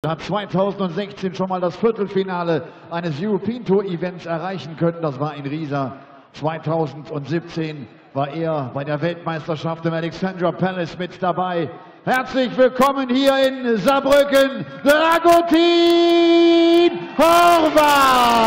hat 2016 schon mal das Viertelfinale eines European Tour Events erreichen können. Das war in Riesa. 2017 war er bei der Weltmeisterschaft im Alexandra Palace mit dabei. Herzlich willkommen hier in Saarbrücken, Dragutin Horvat!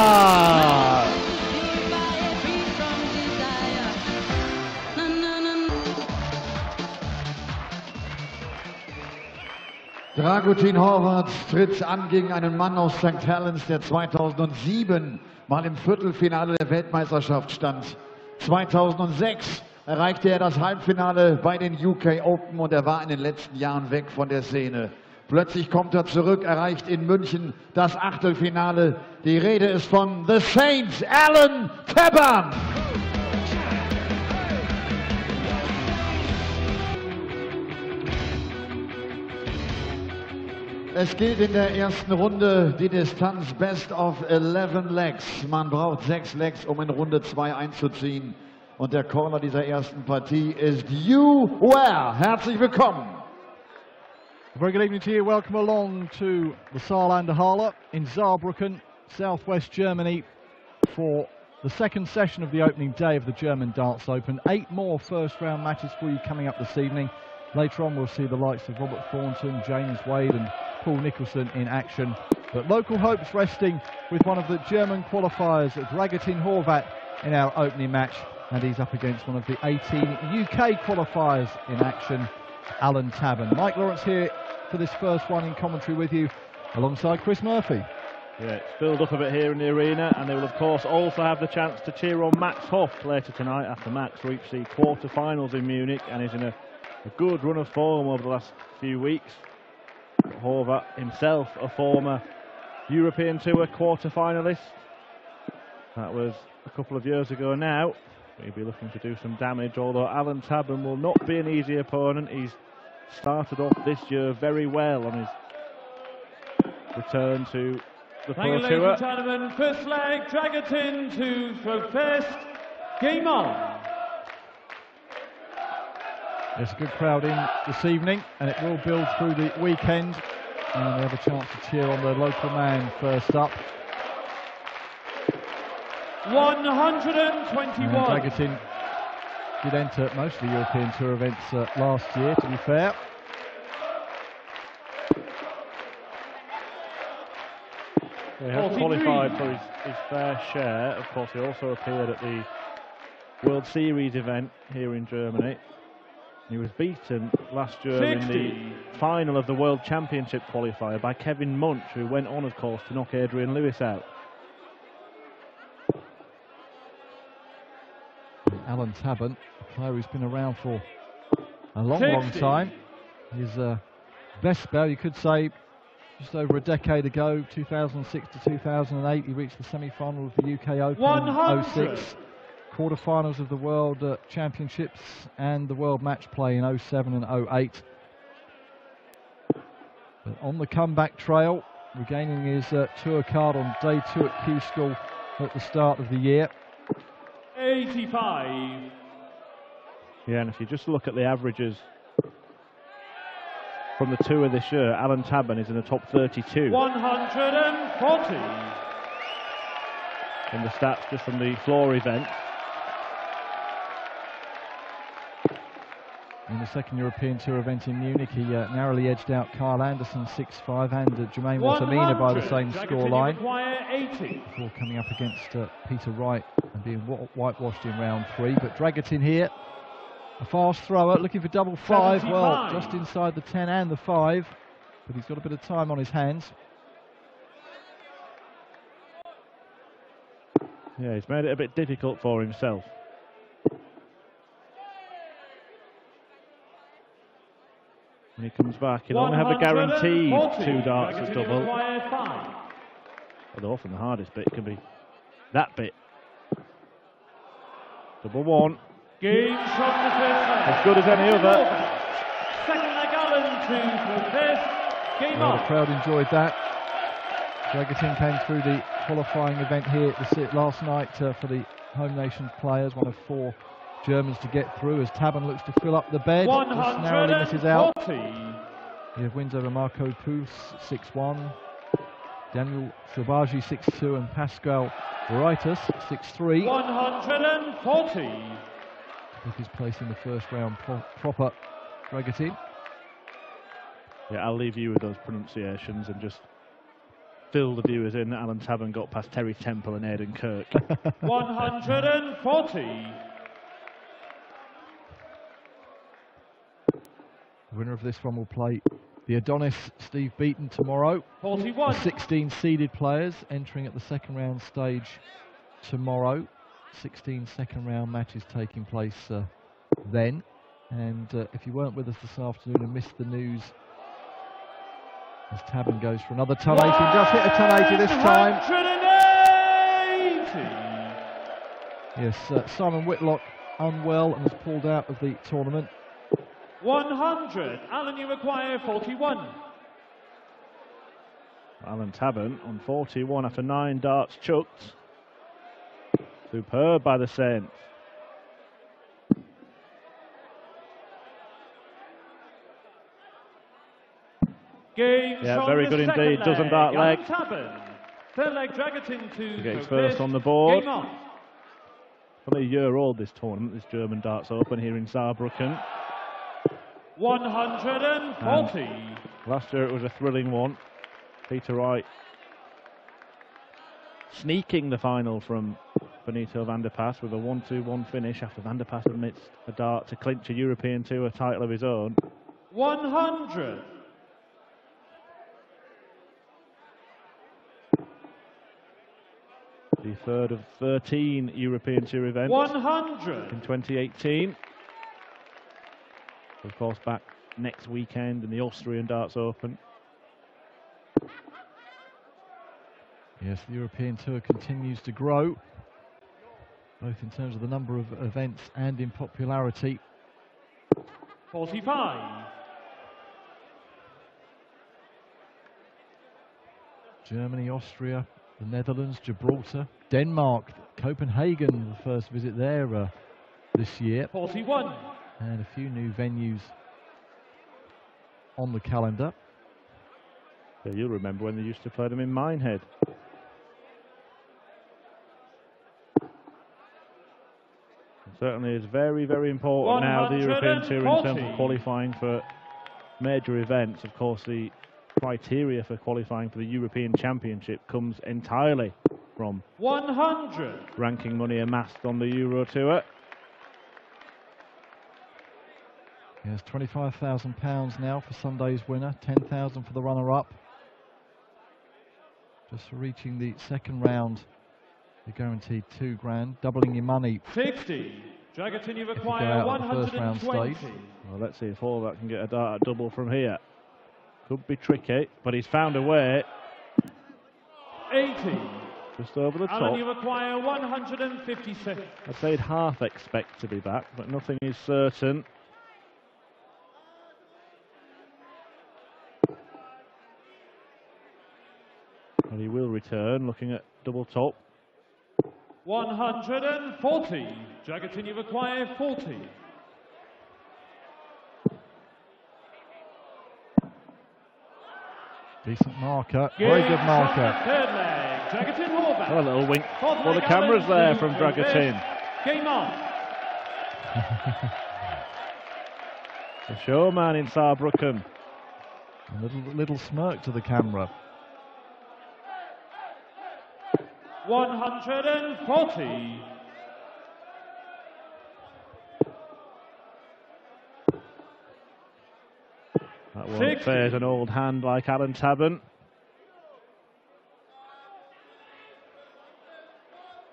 Dragutin Horvat tritt an gegen einen Mann aus St. Helens, der 2007 mal im Viertelfinale der Weltmeisterschaft stand. 2006 erreichte er das Halbfinale bei den UK Open und er war in den letzten Jahren weg von der Szene. Plötzlich kommt er zurück, erreicht in München das Achtelfinale. Die Rede ist von The Saints, Alan Tabern. Es geht in der ersten Runde die Distanz Best of 11 Legs. Man braucht 6 Legs, um in Runde 2 einzuziehen. Und der Caller dieser ersten Partie ist You Ware. Herzlich willkommen. A very good evening to you. Welcome along to the Saarlander Halle in Saarbrücken, southwest Germany, for the second session of the opening day of the German Darts Open. 8 more first round matches for you coming up this evening. Later on we'll see the likes of Robert Thornton, James Wade and Paul Nicholson in action. But local hopes resting with one of the German qualifiers, Dragutin Horvat, in our opening match. And he's up against one of the 18 UK qualifiers in action, Alan Tabern. Mike Lawrence here for this first one in commentary with you, alongside Chris Murphy. Yeah, it's filled up a bit here in the arena, and they will of course also have the chance to cheer on Max Hoff later tonight after Max reached the quarter-finals in Munich and is in a good run of form over the last few weeks. Horvat himself, a former European Tour quarter-finalist. That was a couple of years ago now. He'll be looking to do some damage, although Alan Tabern will not be an easy opponent. He's started off this year very well on his return to the Pro Tour. Ladies and gentlemen, first leg, Dragutin to throw first. Game on. There's a good crowd in this evening, and it will build through the weekend. And they have a chance to cheer on their local man first up. 121. Dragutin did enter most of the European Tour events last year, to be fair. He has qualified for his fair share. Of course, he also appeared at the World Series event here in Germany. He was beaten last year 60. In the final of the World Championship qualifier by Kevin Munch, who went on, of course, to knock Adrian Lewis out. Alan Tabern, a player who's been around for a long time. His best spell, you could say, just over a decade ago, 2006 to 2008, he reached the semi-final of the UK Open in 06, quarter-finals of the World Championships and the World Match Play in 07 and 08. But on the comeback trail, regaining his tour card on day 2 at Q School at the start of the year. 85. Yeah, and if you just look at the averages from the tour this year, Alan Tabern is in the top 32. 140. In the stats just from the floor event. In the second European Tour event in Munich, he narrowly edged out Kyle Anderson 6-5 and Jermaine Wattimena by the same scoreline. Before coming up against Peter Wright and being whitewashed in round 3. But Dragutin here, a fast thrower, looking for double 5. 75. Well, just inside the 10 and the 5. But he's got a bit of time on his hands. Yeah, he's made it a bit difficult for himself. When he comes back, he'll only have a guaranteed 2 darts at double. Although often the hardest bit can be that bit. Double 1. Game from the first leg. As good as any other. Second leg, Alan to the first. Game on. The crowd enjoyed that. Dragutin came through the qualifying event here last night for the home nations players, one of 4 Germans to get through as Tabern looks to fill up the bed. Just narrowly misses out. He had wins over Marco Pous 6-1, Daniel Silbaji 6-2, and Pascal Veritas 6-3. 140. Took his place in the first round proper Dragatin. Yeah, I'll leave you with those pronunciations and just fill the viewers in that Alan Tabern got past Terry Temple and Aidan Kirk. 140. The winner of this one will play the Adonis Steve Beaton tomorrow. 41. The 16 seeded players entering at the second round stage tomorrow. 16 second round matches taking place then. And if you weren't with us this afternoon and missed the news, as Tabern goes for another ton 80, just hit a ton 80 this time. 180. Yes, Simon Whitlock unwell and was pulled out of the tournament. 100. Alan, you require 41. Alan Tabern on 41 after 9 darts chucked. Superb by the Saints. Game Yeah, very good indeed. Doesn't that leg. Tabern. Third leg Dragatin To get his for first on the board. Game on. Only a year old this tournament, this German Darts Open here in Saarbrücken. 140. Last year it was a thrilling one. Peter Wright sneaking the final from Benito van der Pas with a 1-2-1 finish after van der Pas had missed a dart to clinch a European Tour title of his own. 100. The third of 13 European Tour events 100. in 2018. Of course, back next weekend in the Austrian Darts Open. Yes, the European Tour continues to grow, both in terms of the number of events and in popularity. 45. Germany, Austria, the Netherlands, Gibraltar, Denmark, Copenhagen, the first visit there this year. 41. And a few new venues on the calendar. Yeah, you'll remember when they used to play them in Minehead. It certainly is very, very important now, the European Tour, in terms of qualifying for major events. Of course, the criteria for qualifying for the European Championship comes entirely from 100. ranking money amassed on the Euro Tour. Yes, £25,000 now for Sunday's winner, 10,000 for the runner-up. Just for reaching the second round, you're guaranteed £2,000, doubling your money. 60. Dragatin, you If you go require out on the first round 120. stage. Well, let's see if Horvat can get a dart at double from here. Could be tricky, but he's found a way. 80. Just over the Alan, top. you require 156. I'd say he'd half expect to be back, but nothing is certain. But he will return, looking at double top. 140. Dragatin, you require 40. Decent marker, very good marker. Third leg, Dragatin Horvat. Oh, a little wink Fourth for the leg, cameras Alan there to from reverse. Dragatin. Game on. The showman in Saarbrücken. A little smirk to the camera. 140. That won't 60. faze an old hand like Alan Tabern.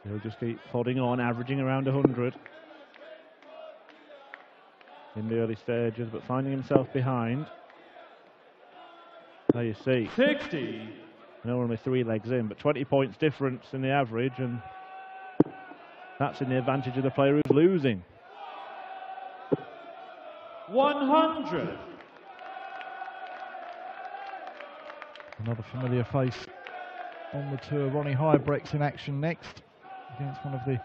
He'll just keep plodding on, averaging around 100 in the early stages, but finding himself behind. There you see. 60. I know we're only 3 legs in, but 20 points difference in the average, and that's in the advantage of the player who's losing. 100. Another familiar face on the tour. Ronnie Hybrex in action next against one of the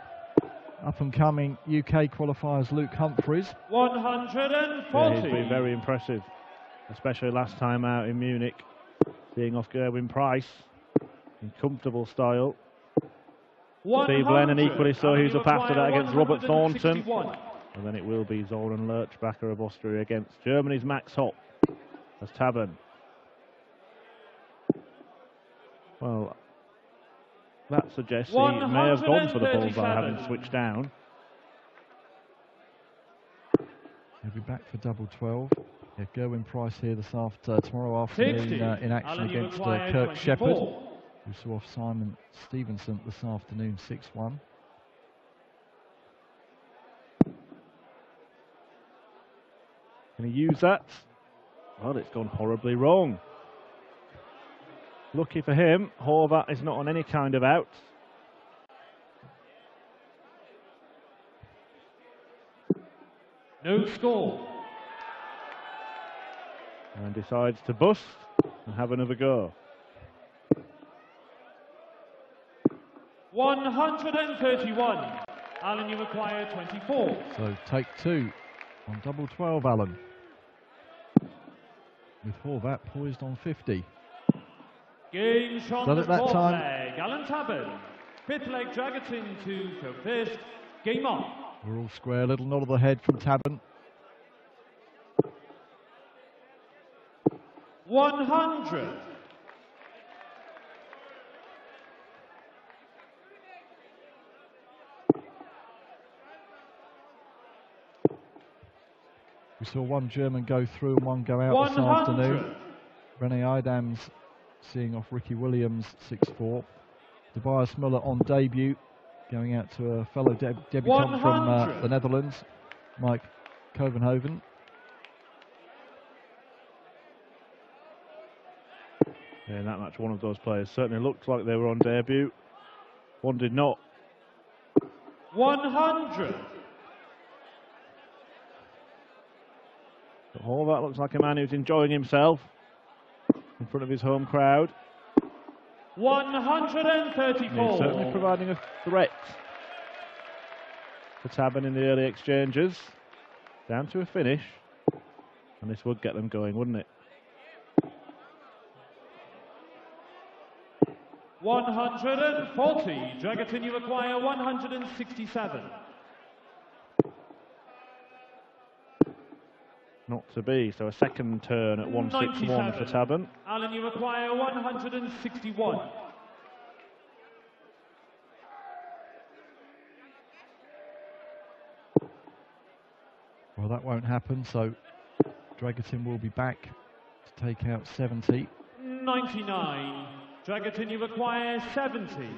up-and-coming UK qualifiers, Luke Humphreys. 140. Yeah, he's been very impressive especially last time out in Munich, being off Gerwin Price in comfortable style. Steve Lennon equally so, he's up after that against Robert Thornton. And then it will be Zoran Lerchbacher of Austria against Germany's Max Hopp as Tabern. Well, that suggests he may have gone for the bullseye, having switched down. He'll be back for double 12. Yeah, Gerwin Price here tomorrow afternoon in action against Kirk Shepherd, who saw off Simon Stevenson this afternoon 6-1. Can he use that? Well, it's gone horribly wrong. Lucky for him, Horvat is not on any kind of out. No score. And decides to bust and have another go. 131. Alan, you require 24. So take 2 on double 12, Alan. With Horvat poised on 50. Game shot Done the it that fourth time. leg. Alan Tabern. Fifth leg, Dragatin to for first. Game on. We're all square, little nod of the head from Tabern. 100. We saw one German go through and one go out this 100. afternoon. Rene Idams seeing off Ricky Williams 6-4. Tobias Muller on debut, going out to a fellow debutant from 100. the Netherlands, Mike Kovenhoven. Yeah, in that match, one of those players certainly looked like they were on debut. One did not. 100. But Horvat looks like a man who's enjoying himself in front of his home crowd. 134. He's certainly providing a threat for Tabern in the early exchanges. Down to a finish. And this would get them going, wouldn't it? 140. Dragatin, you require 167. Not to be, so a second turn at 161 for Tabern. Alan, you require 161. Well, that won't happen, so Dragatin will be back to take out 70. 99. Dragatin, you require 70.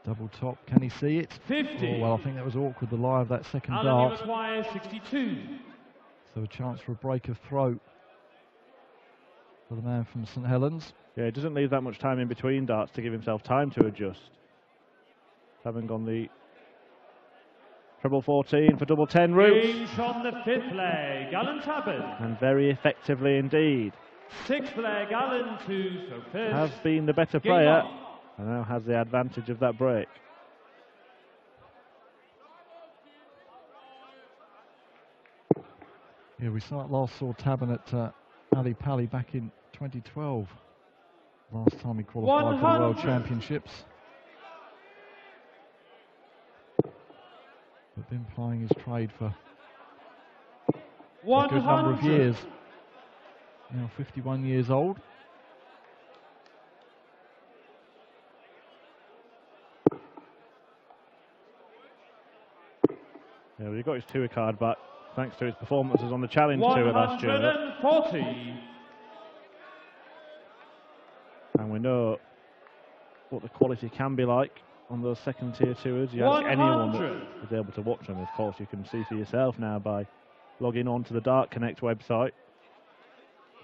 Double top, can he see it? 50. Oh, well, I think that was awkward, the lie of that second Alan, you dart. require 62. So a chance for a break of throat for the man from St Helens. Yeah, it doesn't leave that much time in between darts to give himself time to adjust. Having gone the treble 14 for double 10 route. Game on the fifth leg, Alan Tabern. And very effectively indeed. Sixth leg, Alan to so first. Has been the better Game player. on. And now has the advantage of that break. Yeah, we last saw Tabern at Ali Pali back in 2012. Last time he qualified for the World 100. Championships. But been plying his trade for a good number of 100. years. Now 51 years old. Yeah, well, he got his tour card back thanks to his performances on the Challenge Tour last year. 140. And we know what the quality can be like on those second tier tours. You ask anyone that is able to watch them, of course, you can see for yourself now by logging on to the Dart Connect website.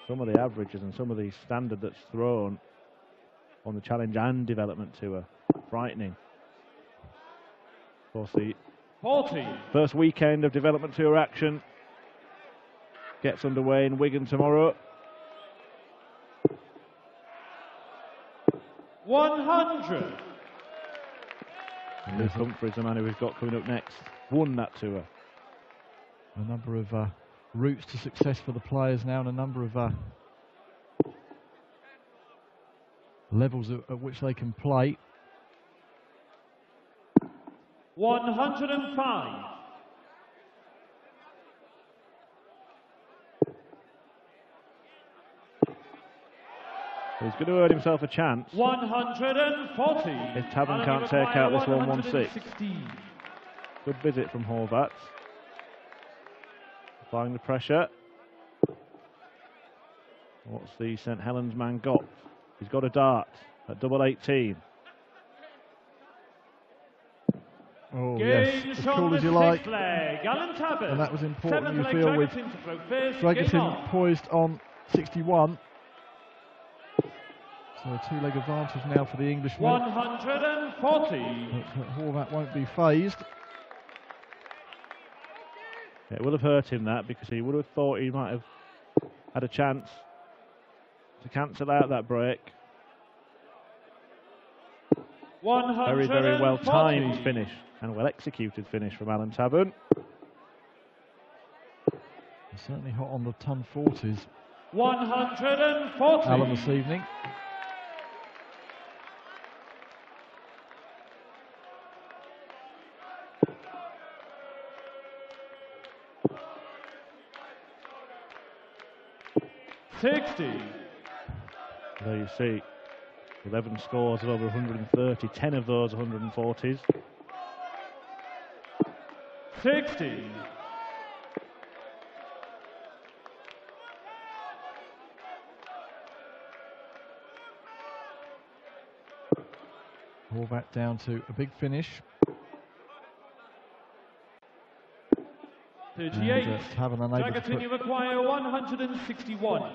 Some of the averages and some of the standard that's thrown on the Challenge and Development Tour, frightening. Of course, the 40. first weekend of Development Tour action gets underway in Wigan tomorrow. 100. And Luke Humphries, the man who we've got coming up next, won that tour. A number of routes to success for the players now, and a number of levels at which they can play. 105. He's going to earn himself a chance 140. if Tabern can't take out this 116. Good visit from Horvat. Applying the pressure. What's the St Helens man got? He's got a dart at double 18. Oh yes, as cool as you like. And that was important, you feel, with Dragutin poised on 61. So a two-leg advantage now for the Englishman. 140. But Horvat won't be phased. Yeah, it would have hurt him, that, because he would have thought he might have had a chance to cancel out that break. Very, very well timed finish and well executed finish from Alan Tabern. Certainly hot on the ton 40s. 140. Alan this evening. There you see 11 scores of over 130, 10 of those 140s. 60. Horvat down to a big finish. 38. Tabern unable to Dragutin, you require 161.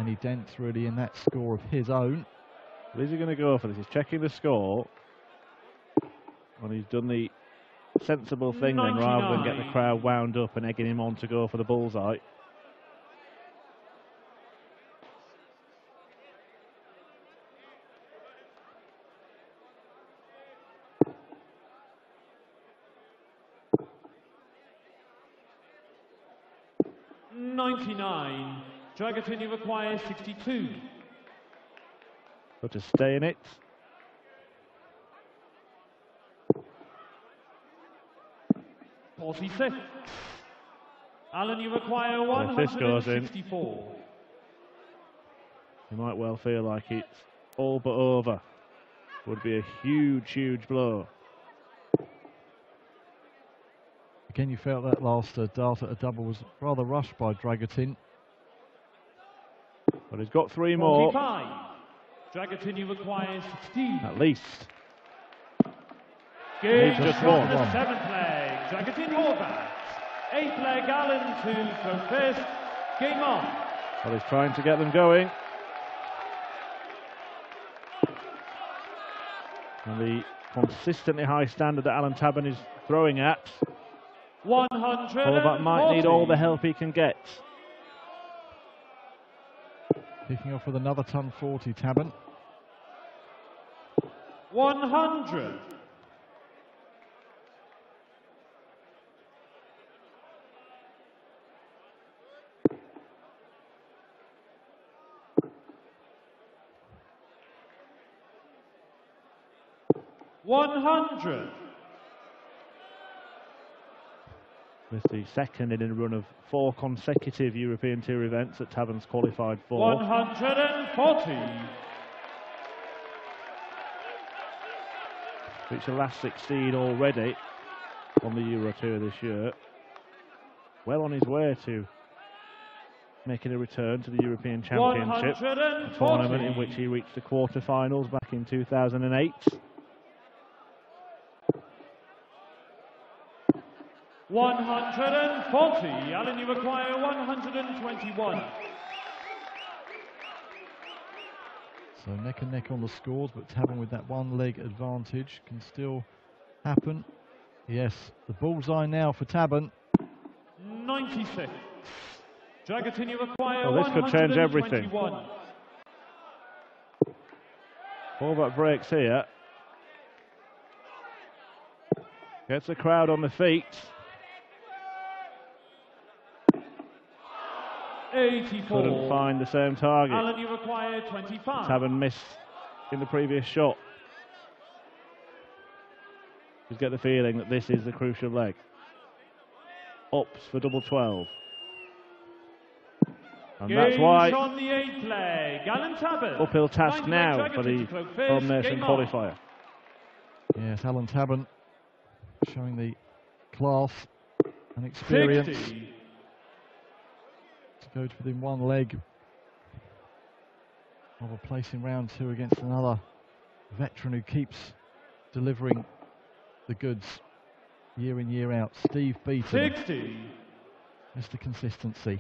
any dents really in that score of his own. Well, is he going to go for this? He's checking the score. And he's done the sensible thing then, rather than get the crowd wound up and egging him on to go for the bullseye. Dragutin, you require 62. But to stay in it. .46. Alan, you require If this goes in, 164. you might well feel like it's all but over. Would be a huge, huge blow. Again, you felt that last dart at a double was rather rushed by Dragutin. But he's got three more. 45. Dragutin, you require 16. At least. Game just from won. the 7th leg. Dragutin Horvat. 8th leg, Alan to for first. Game on. Well, he's trying to get them going. And the consistently high standard that Alan Tabern is throwing at. 140. Horvat might need all the help he can get. Kicking off with another ton 40, Tabern. 100. With the second in a run of 4 consecutive European Tour events that Tabern's qualified for. 140. Reached the last 16 already on the Euro Tour this year. Well on his way to making a return to the European Championship, a tournament in which he reached the quarter-finals back in 2008. 140. Alan, you require 121. So neck and neck on the scores, but Tabern with that one leg advantage can still happen. Yes, the bullseye now for Tabern. 96. Dragutin, you require Well, this could change everything. 121. Horvat breaks here. Gets the crowd on the feet. 84. Couldn't find the same target. Alan, you require 25. Tabern missed in the previous shot. Just get the feeling that this is the crucial leg. Ups for double 12. And that's why on the 8th leg. Alan Tabern. uphill task now for the Home Nation qualifier. Yes, Alan Tabern showing the class and experience 60. to go to within one leg of a place in round 2 against another veteran who keeps delivering the goods year in, year out. Steve Beaton. 60. Mr. Consistency.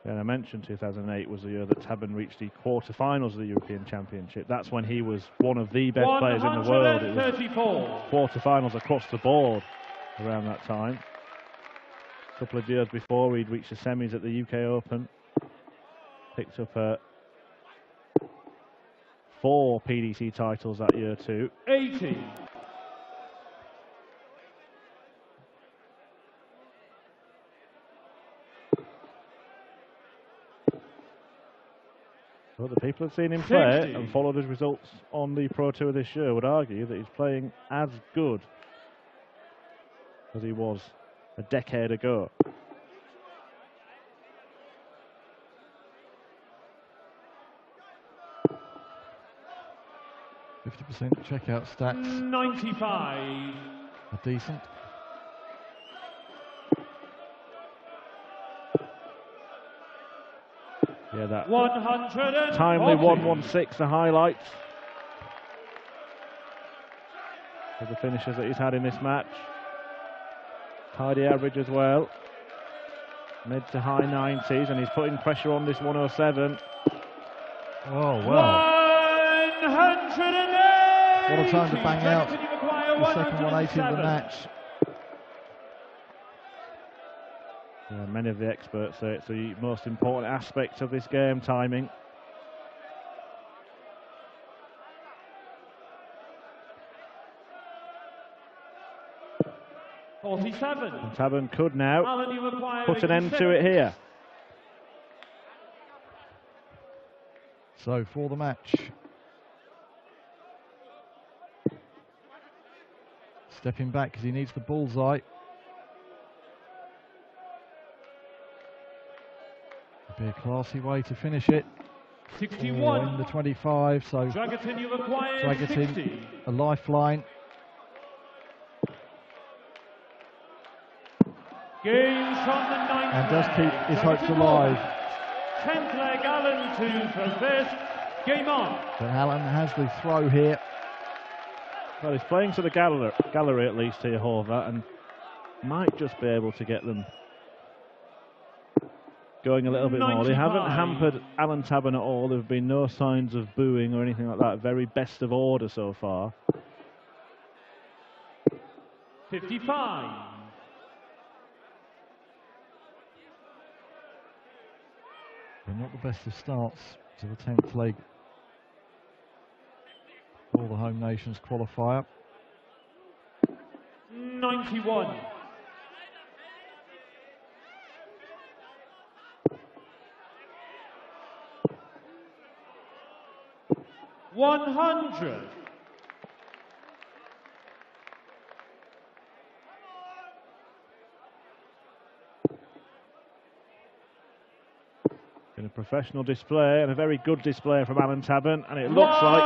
And I mentioned 2008 was the year that Tabern reached the quarter-finals of the European Championship. That's when he was one of the best players in the world. It was quarter-finals across the board around that time. A couple of years before, he'd reached the semis at the UK Open. Picked up 4 PDC titles that year too. 80. But the people who've seen him play and followed his results on the Pro Tour this year would argue that he's playing as good as he was a decade ago. %50 checkout stats 95. are decent. Yeah, that 140. timely 116, the highlights of the finishes that he's had in this match. Tidy average as well. Mid to high 90s, and he's putting pressure on this 107. Oh, wow. 180. What a time to bang out Jackson, you require the second 180 of the 107. match. Yeah, many of the experts say it's the most important aspect of this game, timing. And Tabern could now Alan, you require put an end to it here. So for the match, stepping back because he needs the bullseye. Be a classy way to finish it. 61. In the 25, so Dragatin, you require Dragatin, 60. a lifeline. Gains from the 9th And does keep his hopes Dragatin alive. 10th leg, Alan to for first. Game on. But Alan has the throw here. Well, he's playing to the gallery at least here, Horvat, and might just be able to get them going a little bit more. They haven't hampered Alan Tabern at all. There have been no signs of booing or anything like that. Very best of order so far. 55. But not the best of starts to the 10th leg for the Home Nations qualifier. 91. $100. In a professional display and a very good display from Alan Tabern, and it looks like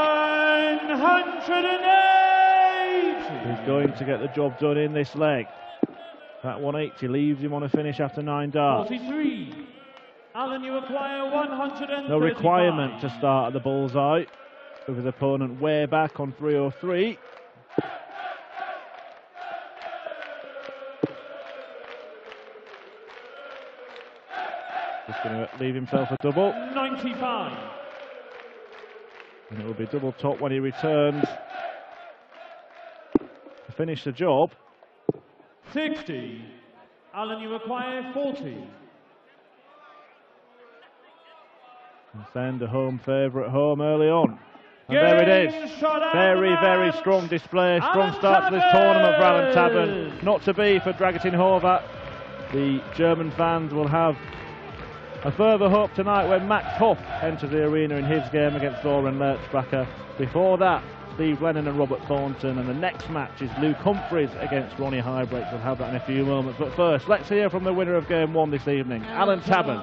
180. he's going to get the job done in this leg. That 180 leaves him on a finish after 9 darts. 43. Alan, you acquire 135. No requirement to start at the bullseye, with his opponent way back on 303. Just going to leave himself a double. 95. And it will be double top when he returns to finish the job. 60. Alan, you acquire 40. And send a home favourite home early on. And there it is. Very, very strong display. Strong start to this tournament for Alan Tabern. Not to be for Dragatin Horvat. The German fans will have A further hope tonight when Max Huff enters the arena in his game against Zoran Lertzbacher. Before that, Steve Lennon and Robert Thornton, and the next match is Luke Humphreys against Ronnie Highbreak. We'll have that in a few moments, but first let's hear from the winner of game 1 this evening, Alan Tabern.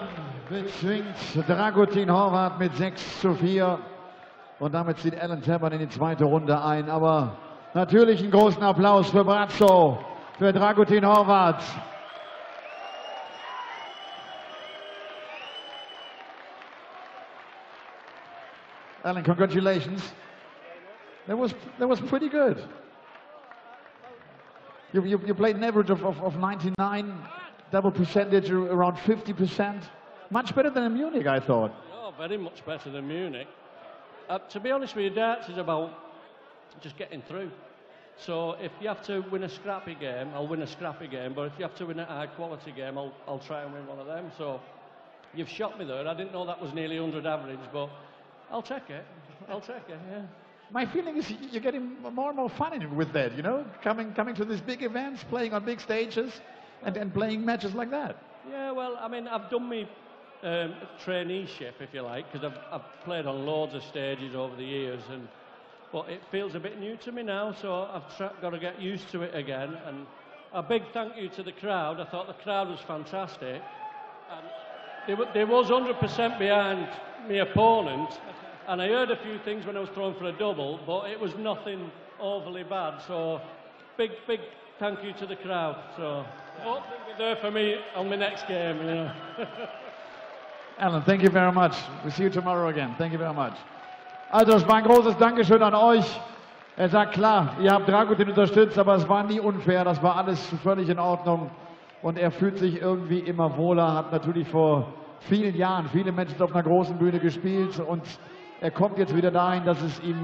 Bezwingt Dragutin Horvat mit 6:4 und damit zieht Alan Tabern in die zweite Runde ein, aber natürlich einen großen Applaus für Brazzo, für Dragutin Horvat. Alan, congratulations. That was pretty good. You played an average of 99, double percentage around 50%. Much better than in Munich, I thought. Oh, very much better than Munich. To be honest with you, darts is about just getting through. So if you have to win a scrappy game, I'll win a scrappy game. But if you have to win a high quality game, I'll try and win one of them. So you've shot me there. I didn't know that was nearly 100 average, but I'll take it. I'll take it, yeah. My feeling is you're getting more and more fun with that, you know? Coming to these big events, playing on big stages, and playing matches like that. Yeah, well, I mean, I've done my traineeship, if you like, because I've played on loads of stages over the years, but it feels a bit new to me now, so I've got to get used to it again. And a big thank you to the crowd. I thought the crowd was fantastic. And they was 100% behind my opponent, and I heard a few things when I was throwing for a double, but it was nothing overly bad. So big thank you to the crowd. So hope they'll be there for me on my next game, you know. Alan, thank you very much. We'll see you tomorrow again. Thank you very much. Also, es war ein großes Dankeschön an euch. Er sagt, klar, ihr habt Dragutin unterstützt, aber es war nie unfair. Das war alles völlig in Ordnung. Und er fühlt sich irgendwie immer wohler, hat natürlich vor vielen Jahren viele Matches auf einer großen Bühne gespielt und er kommt jetzt wieder dahin, dass es ihm